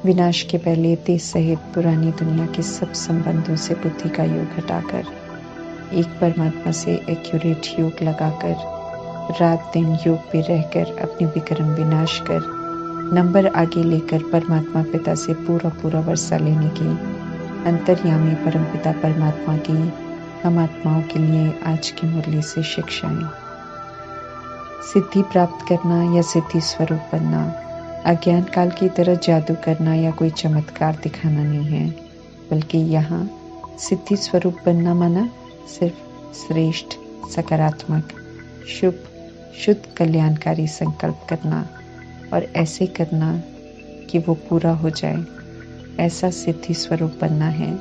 विनाश के पहले देश सहित पुरानी दुनिया के सब संबंधों से बुद्धि का योग हटाकर एक परमात्मा से एक्यूरेट योग लगाकर रात दिन योग पे रहकर अपनी विक्रम विनाश कर नंबर आगे लेकर परमात्मा पिता से पूरा वर्षा लेने की अंतर्यामी परमपिता परमात्मा की हम आत्माओं के लिए आज की मुरली से शिक्षाएं। सिद्धि प्राप्त करना या सिद्धि स्वरूप बनना अज्ञान काल की तरह जादू करना या कोई चमत्कार दिखाना नहीं है, बल्कि यहाँ सिद्धि स्वरूप बनना माना सिर्फ श्रेष्ठ, सकारात्मक, शुभ, शुद्ध, कल्याणकारी संकल्प करना और ऐसे करना कि वो पूरा हो जाए, ऐसा सिद्धि स्वरूप बनना है।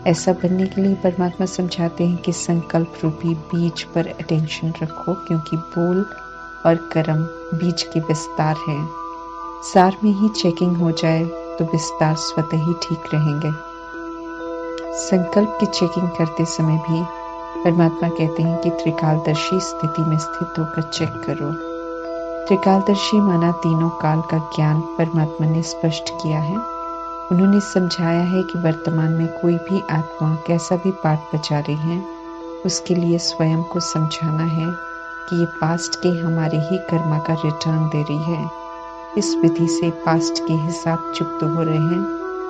ऐसा बनने के लिए परमात्मा समझाते हैं कि संकल्प रूपी बीज पर अटेंशन रखो, क्योंकि बोल और कर्म बीज की विस्तार है। सार में ही चेकिंग हो जाए तो विस्तार स्वतः ही ठीक रहेंगे। संकल्प की चेकिंग करते समय भी परमात्मा कहते हैं कि त्रिकालदर्शी स्थिति में स्थित होकर चेक करो। त्रिकालदर्शी माना तीनों काल का ज्ञान परमात्मा ने स्पष्ट किया है। उन्होंने समझाया है कि वर्तमान में कोई भी आत्मा कैसा भी पाठ बजा रही है, उसके लिए स्वयं को समझाना है कि ये पास्ट के हमारे ही कर्मा का रिटर्न दे रही है। इस विधि से पास्ट के हिसाब चुप्त हो रहे हैं,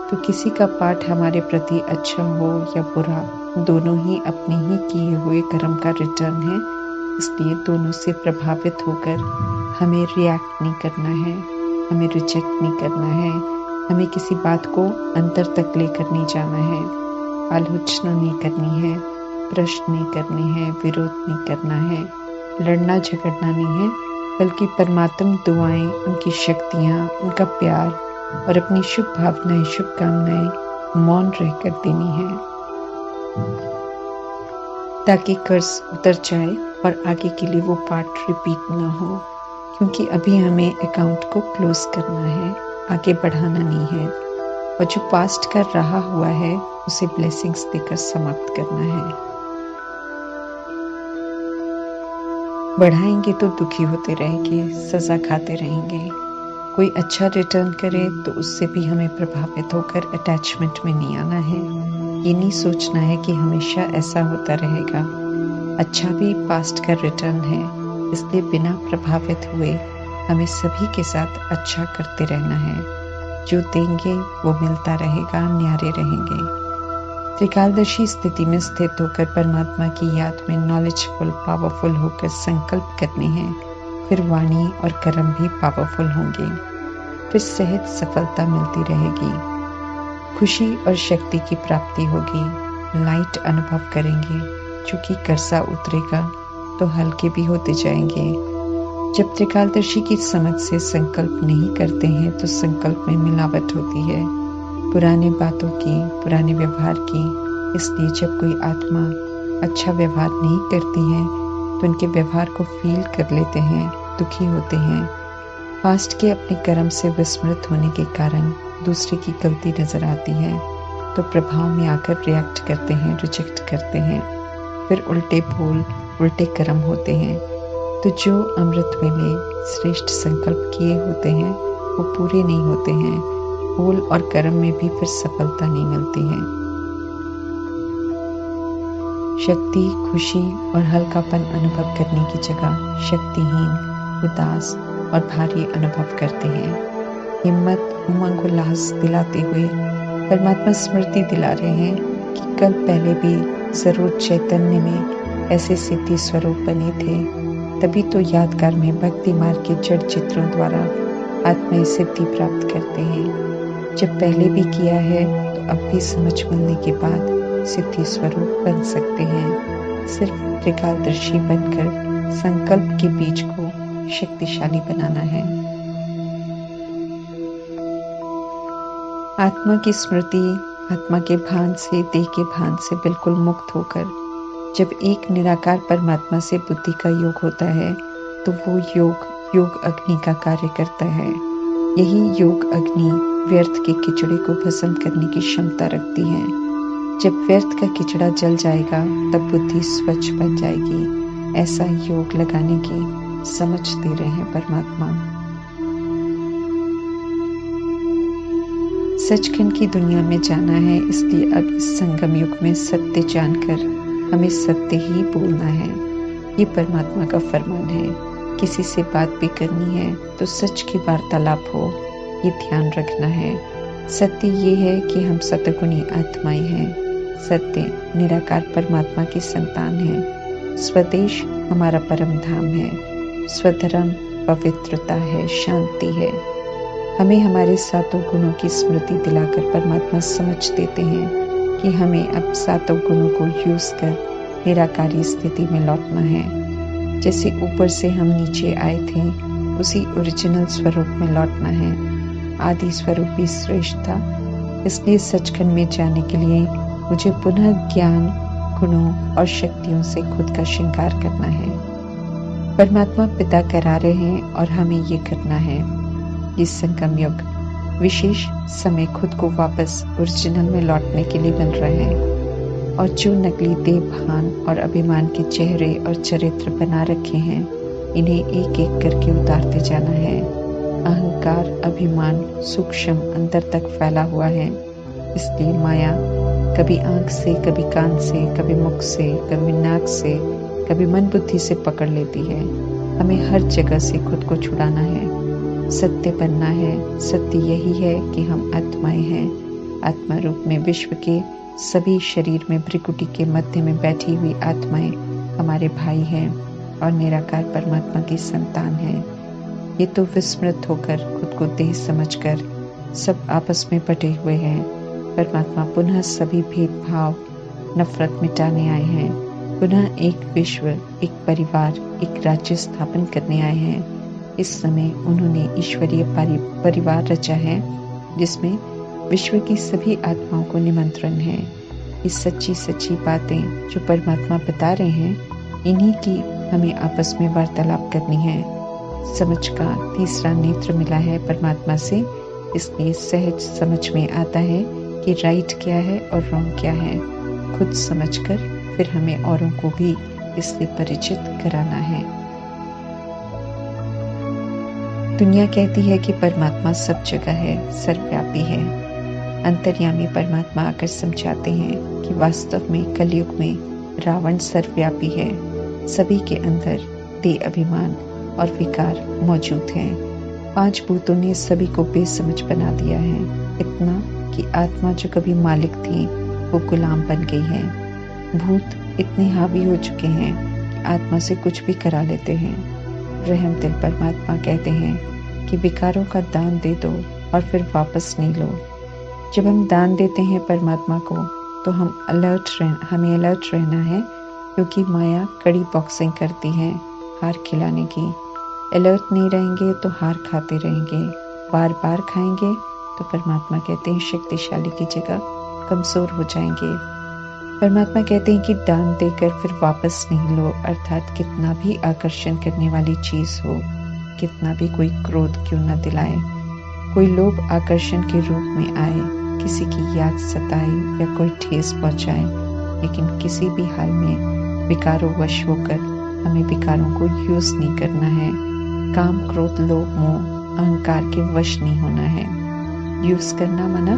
तो किसी का पाठ हमारे प्रति अच्छा हो या बुरा, दोनों ही अपने ही किए हुए कर्म का रिटर्न है। इसलिए दोनों से प्रभावित होकर हमें रिएक्ट नहीं करना है, हमें रिजेक्ट नहीं करना है, हमें किसी बात को अंतर तक लेकर नहीं जाना है, आलोचना नहीं करनी है, प्रश्न नहीं करने हैं, विरोध नहीं करना है, लड़ना झगड़ना नहीं है, बल्कि परमात्म दुआएं, उनकी शक्तियाँ, उनका प्यार और अपनी शुभ भावनाएं, शुभकामनाएं मौन रहकर देनी है, ताकि कर्ज उतर जाए और आगे के लिए वो पार्ट रिपीट ना हो। क्योंकि अभी हमें अकाउंट को क्लोज करना है, आगे बढ़ाना नहीं है, और जो पास्ट का रहा हुआ है उसे ब्लेसिंग्स देकर समाप्त करना है। बढ़ाएंगे तो दुखी होते रहेंगे, सजा खाते रहेंगे। कोई अच्छा रिटर्न करे तो उससे भी हमें प्रभावित होकर अटैचमेंट में नहीं आना है। ये नहीं सोचना है कि हमेशा ऐसा होता रहेगा। अच्छा भी पास्ट का रिटर्न है, इसलिए बिना प्रभावित हुए हमें सभी के साथ अच्छा करते रहना है। जो देंगे वो मिलता रहेगा, न्यारे रहेंगे। त्रिकालदर्शी स्थिति में स्थित होकर परमात्मा की याद में नॉलेजफुल, पावरफुल होकर संकल्प करने हैं। फिर वाणी और कर्म भी पावरफुल होंगे। फिर सहज सफलता मिलती रहेगी, खुशी और शक्ति की प्राप्ति होगी। लाइट अनुभव करेंगे, चूंकि कर्जा उतरेगा तो हल्के भी होते जाएंगे। जब त्रिकालदर्शी की समझ से संकल्प नहीं करते हैं तो संकल्प में मिलावट होती है, पुराने बातों की, पुराने व्यवहार की। इसलिए जब कोई आत्मा अच्छा व्यवहार नहीं करती है तो उनके व्यवहार को फील कर लेते हैं, दुखी होते हैं। पास्ट के अपने कर्म से विस्मृत होने के कारण दूसरे की गलती नजर आती है तो प्रभाव में आकर रिएक्ट करते हैं, रिजेक्ट करते हैं। फिर उल्टे बोल, उल्टे कर्म होते हैं। तो जो अमृत वेले श्रेष्ठ संकल्प किए होते हैं वो पूरे नहीं होते हैं। बोल और कर्म में भी फिर सफलता नहीं मिलती है। शक्ति, खुशी और हल्कापन अनुभव करने की जगह शक्तिहीन, उदास और भारी अनुभव करते हैं। हिम्मत, उमंग, उल्लास दिलाते हुए परमात्मा स्मृति दिला रहे हैं कि कल पहले भी जरूर चैतन्य में ऐसे सिद्धि स्वरूप बने थे। तभी तो यादगार में भक्ति मार्ग के जड़ चित्रों द्वारा आत्माएं सिद्धि प्राप्त करते हैं। जब पहले भी किया है तो अब भी समझ मिलने के बाद सिद्धि स्वरूप बन सकते हैं। सिर्फ त्रिकालदर्शी बनकर संकल्प के बीज को शक्तिशाली बनाना है। आत्मा की स्मृति आत्मा के भान से, देह के भान से बिल्कुल मुक्त होकर जब एक निराकार परमात्मा से बुद्धि का योग होता है तो वो योग अग्नि का कार्य करता है। यही योग अग्नि व्यर्थ के किचड़े को भस्म करने की क्षमता रखती है। जब व्यर्थ का किचड़ा जल जाएगा तब बुद्धि स्वच्छ बन जाएगी। ऐसा योग लगाने की समझ दे रहे हैं परमात्मा। सचखंड की दुनिया में जाना है, इसलिए अब इस संगम युग में सत्य जानकर हमें सत्य ही बोलना है। ये परमात्मा का फरमान है। किसी से बात भी करनी है तो सच की वार्तालाप हो, ये ध्यान रखना है। सत्य ये है कि हम सतगुणी आत्माएं हैं। सत्य निराकार परमात्मा की संतान है। स्वदेश हमारा परम धाम है। स्वधर्म पवित्रता है, शांति है। हमें हमारे सातों गुणों की स्मृति दिलाकर परमात्मा समझ देते हैं कि हमें अब सातों गुणों को यूज कर निराकारी स्थिति में लौटना है। जैसे ऊपर से हम नीचे आए थे, उसी ओरिजिनल स्वरूप में लौटना है। आदि स्वरूप भी श्रेष्ठ था, इसलिए सचखंड में जाने के लिए मुझे पुनः ज्ञान, गुणों और शक्तियों से खुद का श्रृंगार करना है। परमात्मा पिता करा रहे हैं और हमें ये करना है। इस संगम युग विशेष समय खुद को वापस ओरिजिनल में लौटने के लिए बन रहे हैं, और जो नकली देह, भान और अभिमान के चेहरे और चरित्र बना रखे हैं, इन्हें एक एक करके उतारते जाना है। अहंकार, अभिमान सूक्ष्म अंदर तक फैला हुआ है, इसलिए माया कभी आंख से, कभी कान से, कभी मुख से, कभी नाक से, कभी मन बुद्धि से पकड़ लेती है। हमें हर जगह से खुद को छुड़ाना है, सत्य बनना है। सत्य यही है कि हम आत्माएं हैं। आत्मा रूप में विश्व के सभी शरीर में भ्रिकुटी के मध्य में बैठी हुई आत्माएं हमारे भाई हैं और निराकार परमात्मा की संतान हैं। ये तो विस्मृत होकर खुद को देह समझकर सब आपस में बटे हुए हैं। परमात्मा पुनः सभी भेदभाव, नफरत मिटाने आए हैं। पुनः एक विश्व, एक परिवार, एक राज्य स्थापन करने आए हैं। इस समय उन्होंने ईश्वरीय परिवार रचा है, जिसमें विश्व की सभी आत्माओं को निमंत्रण है। ये सच्ची सच्ची बातें जो परमात्मा बता रहे हैं, इन्हीं की हमें आपस में वार्तालाप करनी है। समझ का तीसरा नेत्र मिला है परमात्मा से, इसलिए सहज समझ में आता है कि राइट क्या है और रॉन्ग क्या है। खुद समझकर फिर हमें औरों को भी इससे परिचित कराना है। दुनिया कहती है कि परमात्मा सब जगह है, सर्वव्यापी है। अंतर्यामी परमात्मा आकर समझाते हैं कि वास्तव में कलयुग में रावण सर्वव्यापी है। सभी के अंदर देह, अभिमान और विकार मौजूद हैं। 5 भूतों ने सभी को बेसमझ बना दिया है, इतना कि आत्मा जो कभी मालिक थी वो गुलाम बन गई है। भूत इतने हावी हो चुके हैं कि आत्मा से कुछ भी करा लेते हैं। रहम दिल परमात्मा कहते हैं कि विकारों का दान दे दो और फिर वापस नहीं लो। जब हम दान देते हैं परमात्मा को तो हमें अलर्ट रहना है, क्योंकि माया कड़ी बॉक्सिंग करती है हार खिलाने की। अलर्ट नहीं रहेंगे तो हार खाते रहेंगे, बार बार खाएंगे तो परमात्मा कहते हैं शक्तिशाली की जगह कमजोर हो जाएंगे। परमात्मा कहते हैं कि दान देकर फिर वापस नहीं लो, अर्थात कितना भी आकर्षण करने वाली चीज हो, कितना भी कोई क्रोध क्यों न दिलाए, कोई लोभ आकर्षण के रूप में आए, किसी की याद सताए या कोई ठेस पहुंचाए, लेकिन किसी भी हाल में विकारों वश होकर हमें विकारों को यूज नहीं करना है। काम, क्रोध, लोभ, मोह, अहंकार के वश नहीं होना है। यूज करना मना,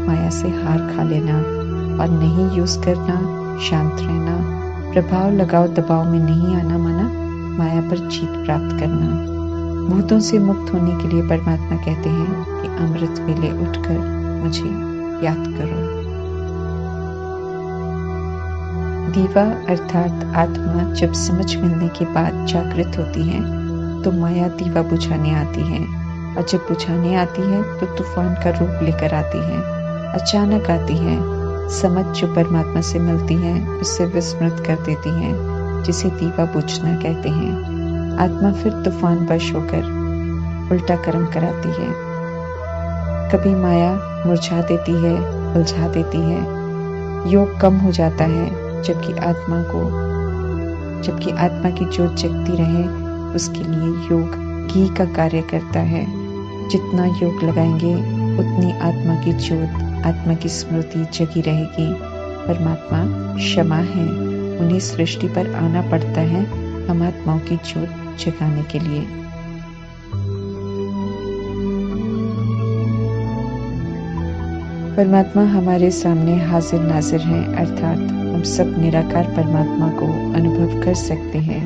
माया से हार खा लेना, और नहीं यूज करना, शांत रहना, प्रभाव लगाओ दबाव में नहीं आना मना, माया पर जीत प्राप्त करना। भूतों से मुक्त होने के लिए परमात्मा कहते हैं कि अमृत वेले उठकर मुझे याद करो। दीवा अर्थात आत्मा जब समझ मिलने के बाद जागृत होती है तो माया दीवा बुझाने आती है, और जब बुझाने आती है तो तूफान का रूप लेकर आती है, अचानक आती है। समझ जो परमात्मा से मिलती है उससे विस्मृत कर देती है, जिसे दीवा बुझना कहते हैं। आत्मा फिर तूफान वश होकर उल्टा कर्म कराती है। कभी माया मुरझा देती है, उलझा देती है, योग कम हो जाता है, जबकि आत्मा की जोत जगती रहे उसके लिए योग घी का कार्य करता है। जितना योग लगाएंगे उतनी आत्मा की जोत, आत्मा की स्मृति जगी रहेगी। परमात्मा क्षमा है, उन्हें सृष्टि पर आना पड़ता है हम आत्माओं की जोत जगाने के लिए। परमात्मा हमारे सामने हाजिर नाजिर हैं, अर्थात हम सब निराकार परमात्मा को अनुभव कर सकते हैं।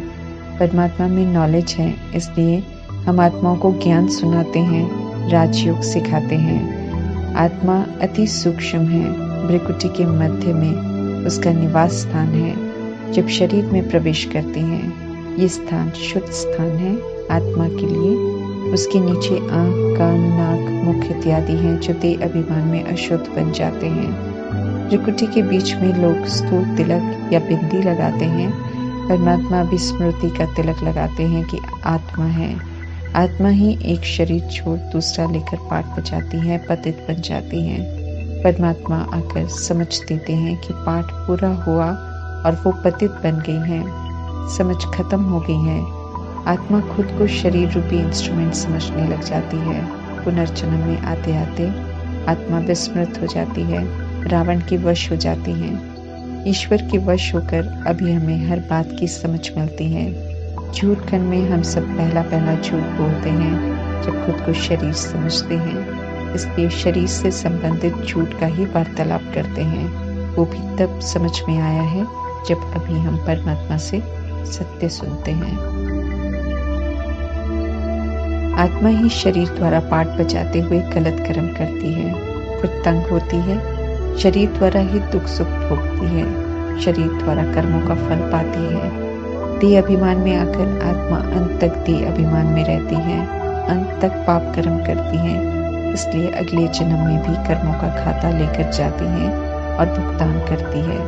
परमात्मा में नॉलेज है, इसलिए हम आत्माओं को ज्ञान सुनाते हैं, राजयोग सिखाते हैं। आत्मा अति सूक्ष्म है, भ्रिकुटी के मध्य में उसका निवास स्थान है। जब शरीर में प्रवेश करते हैं, ये स्थान शुद्ध स्थान है आत्मा के लिए। उसके नीचे आँख, कान, नाक, मुख इत्यादि हैं जो देह अभिमान में अशुद्ध बन जाते हैं। भ्रिकुटी के बीच में लोग स्थूल तिलक या बिंदी लगाते हैं। परमात्मा भी स्मृति का तिलक लगाते हैं कि आत्मा है। आत्मा ही एक शरीर छोड़ दूसरा लेकर पाठ बजाती है, पतित बन जाती है। परमात्मा आकर समझ देते हैं कि पाठ पूरा हुआ और वो पतित बन गई हैं, समझ खत्म हो गई है। आत्मा खुद को शरीर रूपी इंस्ट्रूमेंट समझने लग जाती है। पुनर्जन्म में आते आते आत्मा विस्मृत हो जाती है, रावण के वश हो जाती है। ईश्वर के वश होकर अभी हमें हर बात की समझ मिलती है। झूठ खंड में हम सब पहला झूठ बोलते हैं जब खुद को शरीर समझते हैं। इसलिए शरीर से संबंधित झूठ का ही वार्तालाप करते हैं। वो भी तब समझ में आया है जब अभी हम परमात्मा से सत्य सुनते हैं। आत्मा ही शरीर द्वारा पाठ बजाते हुए गलत कर्म करती है, फिर तंग होती है। शरीर द्वारा ही दुख सुख भोगती है, शरीर द्वारा कर्मों का फल पाती है। देह अभिमान में आकर आत्मा अंत तक देह अभिमान में रहती है, अंत तक पाप कर्म करती है। इसलिए अगले जन्म में भी कर्मों का खाता लेकर जाती है और भुगतान करती है।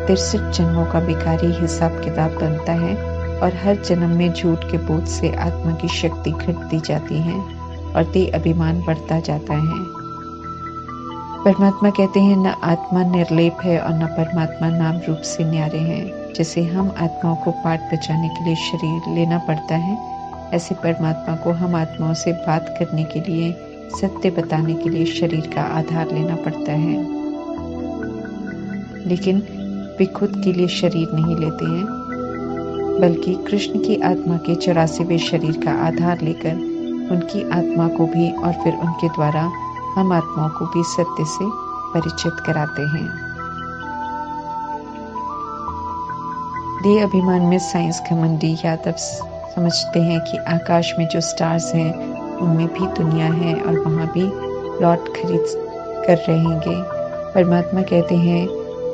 63 जन्मों का विकारी हिसाब किताब बनता है और हर जन्म में झूठ के बोझ से आत्मा की शक्ति घटती जाती है और देह अभिमान बढ़ता जाता है। परमात्मा कहते हैं, न आत्मा निर्लेप है और न परमात्मा नाम रूप से न्यारे हैं। जैसे हम आत्माओं को पाठ बचाने के लिए शरीर लेना पड़ता है, ऐसे परमात्मा को हम आत्माओं से बात करने के लिए, सत्य बताने के लिए शरीर का आधार लेना पड़ता है। लेकिन वे खुद के लिए शरीर नहीं लेते हैं, बल्कि कृष्ण की आत्मा के 84वें शरीर का आधार लेकर उनकी आत्मा को भी और फिर उनके द्वारा हम आत्माओं को भी सत्य से परिचित कराते हैं। देह अभिमान में साइंस घमंडी यादव समझते हैं कि आकाश में जो स्टार्स हैं उनमें भी दुनिया है और वहाँ भी लॉट खरीद कर रहेंगे। परमात्मा कहते हैं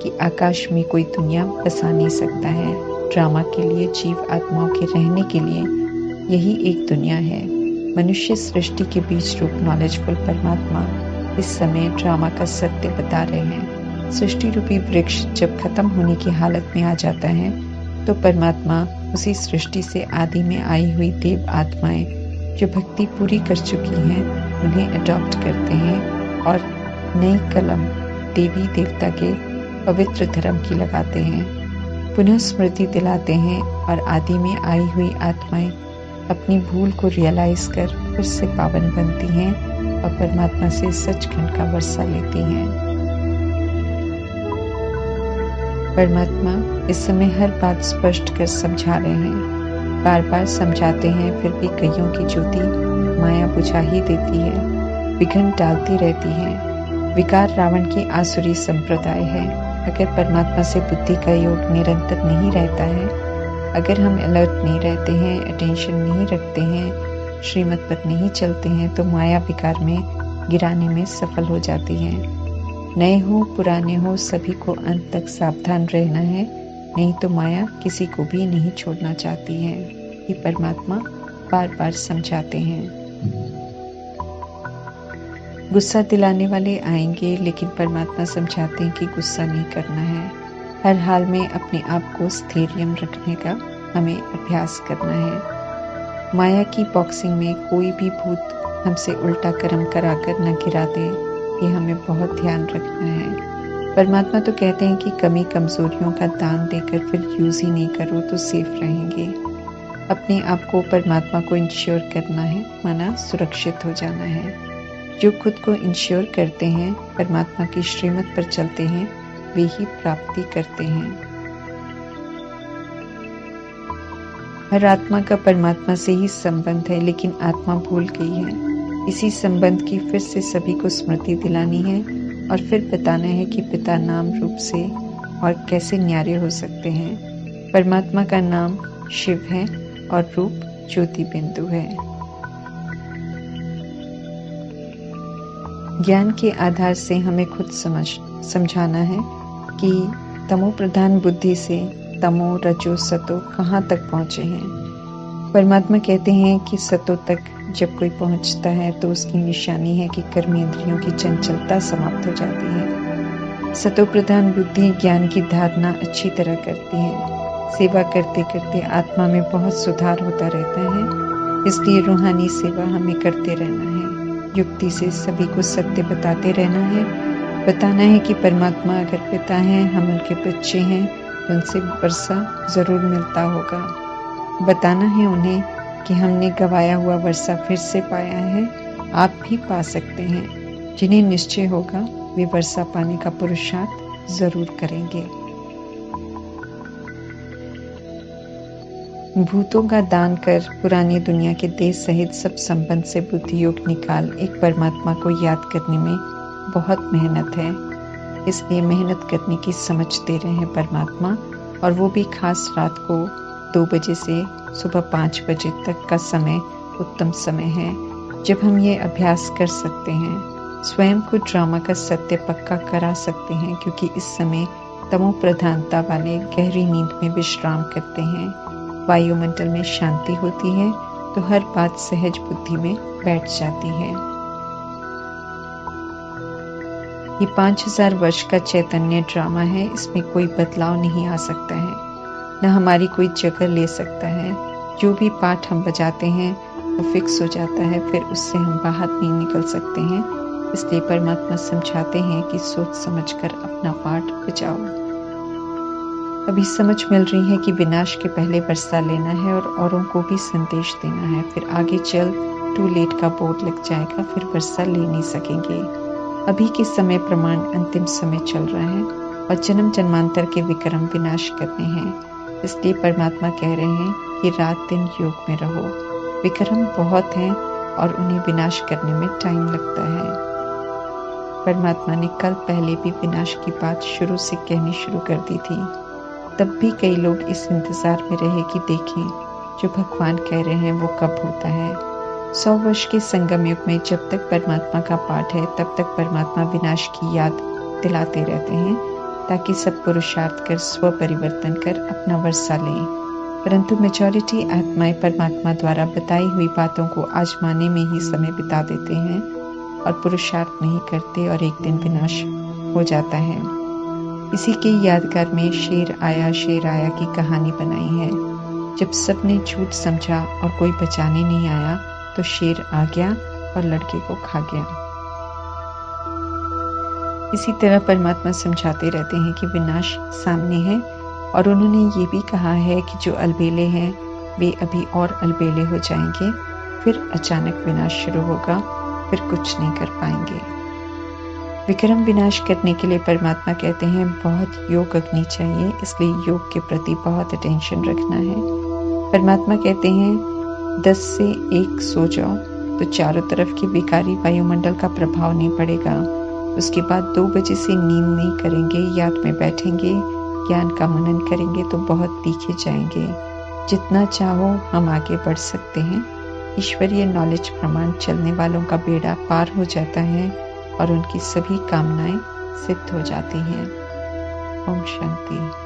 कि आकाश में कोई दुनिया बसा नहीं सकता है। ड्रामा के लिए, जीव आत्माओं के रहने के लिए यही एक दुनिया है। मनुष्य सृष्टि के बीच रूप नॉलेजफुल परमात्मा इस समय ड्रामा का सत्य बता रहे हैं। सृष्टि रूपी वृक्ष जब खत्म होने की हालत में आ जाता है तो परमात्मा उसी सृष्टि से आदि में आई हुई देव आत्माएं जो भक्ति पूरी कर चुकी हैं उन्हें अडॉप्ट करते हैं और नई कलम देवी देवता के पवित्र धर्म की लगाते हैं, पुनः स्मृति दिलाते हैं और आदि में आई हुई आत्माएं अपनी भूल को रियलाइज कर फिर से पावन बनती हैं और परमात्मा से सचखंड का वर्षा लेती हैं। परमात्मा इस समय हर बात स्पष्ट कर समझा रहे हैं, बार बार समझाते हैं, फिर भी कईयों की ज्योति माया बुझा ही देती है, विघ्न डालती रहती है। विकार रावण की आसुरी संप्रदाय है। अगर परमात्मा से बुद्धि का योग निरंतर नहीं रहता है, अगर हम अलर्ट नहीं रहते हैं, अटेंशन नहीं रखते हैं, श्रीमत पर नहीं चलते हैं, तो माया विकार में गिराने में सफल हो जाती है। नए हो पुराने हो सभी को अंत तक सावधान रहना है, नहीं तो माया किसी को भी नहीं छोड़ना चाहती है। ये परमात्मा बार बार समझाते हैं। गुस्सा दिलाने वाले आएंगे, लेकिन परमात्मा समझाते हैं कि गुस्सा नहीं करना है। हर हाल में अपने आप को स्थैर्य रखने का हमें अभ्यास करना है। माया की बॉक्सिंग में कोई भी भूत हमसे उल्टा कर्म कराकर न गिरा दे, ये हमें बहुत ध्यान रखना है। परमात्मा तो कहते हैं कि कमी कमजोरियों का दान देकर फिर यूज ही नहीं करो तो सेफ रहेंगे। अपने आप को परमात्मा को इंश्योर करना है, माना सुरक्षित हो जाना है। जो खुद को इंश्योर करते हैं, परमात्मा की श्रीमत पर चलते हैं, वे ही प्राप्ति करते हैं। हर आत्मा का परमात्मा से ही संबंध है, लेकिन आत्मा भूल गई है। इसी संबंध की फिर से सभी को स्मृति दिलानी है और फिर बताना है कि पिता नाम रूप से और कैसे न्यारे हो सकते हैं। परमात्मा का नाम शिव है और रूप ज्योति बिंदु है। ज्ञान के आधार से हमें खुद समझाना है कि तमो प्रधान बुद्धि से तमो रजो सतो कहाँ तक पहुँचे हैं। परमात्मा कहते हैं कि सतो तक जब कोई पहुँचता है तो उसकी निशानी है कि कर्मेंद्रियों की चंचलता समाप्त हो जाती है। सतो प्रधान बुद्धि ज्ञान की धारणा अच्छी तरह करती है। सेवा करते करते आत्मा में बहुत सुधार होता रहता है। इसलिए रूहानी सेवा हमें करते रहना है। युक्ति से सभी को सत्य बताते रहना है। बताना है कि परमात्मा अगर पिता हैं, हम उनके बच्चे हैं, तो उनसे वर्षा जरूर मिलता होगा। बताना है उन्हें कि हमने गवाया हुआ वर्षा फिर से पाया है, आप भी पा सकते हैं। जिन्हें निश्चय होगा वे वर्षा पाने का पुरुषार्थ जरूर करेंगे। भूतों का दान कर पुरानी दुनिया के देश सहित सब संबंध से बुद्धि योग निकाल एक परमात्मा को याद करने में बहुत मेहनत है। इसलिए मेहनत करने की समझ दे रहे हैं परमात्मा, और वो भी खास रात को 2 बजे से सुबह 5 बजे तक का समय उत्तम समय है जब हम ये अभ्यास कर सकते हैं। स्वयं को ड्रामा का सत्य पक्का करा सकते हैं, क्योंकि इस समय तमो प्रधानता वाले गहरी नींद में विश्राम करते हैं। वायुमंडल में शांति होती है तो हर बात सहज बुद्धि में बैठ जाती है। ये 5000 वर्ष का चैतन्य ड्रामा है। इसमें कोई बदलाव नहीं आ सकता है, न हमारी कोई जगह ले सकता है। जो भी पाठ हम बजाते हैं वो फिक्स हो जाता है, फिर उससे हम बाहर नहीं निकल सकते हैं। इसलिए परमात्मा समझाते हैं कि सोच समझकर अपना पाठ बजाओ। अभी समझ मिल रही है कि विनाश के पहले वर्षा लेना है और औरों को भी संदेश देना है। फिर आगे चल टू लेट का बोर्ड लग जाएगा, फिर वर्षा ले नहीं सकेंगे। अभी के समय प्रमाण अंतिम समय चल रहा है और जन्म जन्मांतर के विक्रम विनाश करने हैं। इसलिए परमात्मा कह रहे हैं कि रात दिन योग में रहो। विक्रम बहुत हैं और उन्हें विनाश करने में टाइम लगता है। परमात्मा ने कल पहले भी विनाश की बात शुरू से कहनी शुरू कर दी थी। तब भी कई लोग इस इंतजार में रहे कि देखें जो भगवान कह रहे हैं वो कब होता है। 100 वर्ष के संगम युग में जब तक परमात्मा का पाठ है तब तक परमात्मा विनाश की याद दिलाते रहते हैं, ताकि सब पुरुषार्थ कर स्व परिवर्तन कर अपना वर्षा लें। परंतु मेजॉरिटी आत्माएं परमात्मा द्वारा बताई हुई बातों को आजमाने में ही समय बिता देते हैं और पुरुषार्थ नहीं करते और एक दिन विनाश हो जाता है। इसी के यादगार में शेर आया की कहानी बनाई है। जब सबने झूठ समझा और कोई बचाने नहीं आया तो शेर आ गया और लड़के को खा गया। इसी तरह परमात्मा समझाते रहते हैं कि विनाश सामने है, और उन्होंने ये भी कहा है कि जो अलबेले हैं वे अभी और अलबेले हो जाएंगे, फिर अचानक विनाश शुरू होगा, फिर कुछ नहीं कर पाएंगे। विक्रम विनाश करने के लिए परमात्मा कहते हैं बहुत योग अग्नि चाहिए, इसलिए योग के प्रति बहुत अटेंशन रखना है। परमात्मा कहते हैं 10 से 1 सो जाओ तो चारों तरफ की विकारी वायुमंडल का प्रभाव नहीं पड़ेगा। उसके बाद 2 बजे से नींद नहीं करेंगे, याद में बैठेंगे, ज्ञान का मनन करेंगे तो बहुत तीखे जाएंगे। जितना चाहो हम आगे बढ़ सकते हैं। ईश्वरीय नॉलेज प्रमाण चलने वालों का बेड़ा पार हो जाता है और उनकी सभी कामनाएं सिद्ध हो जाती हैं। ओम शांति।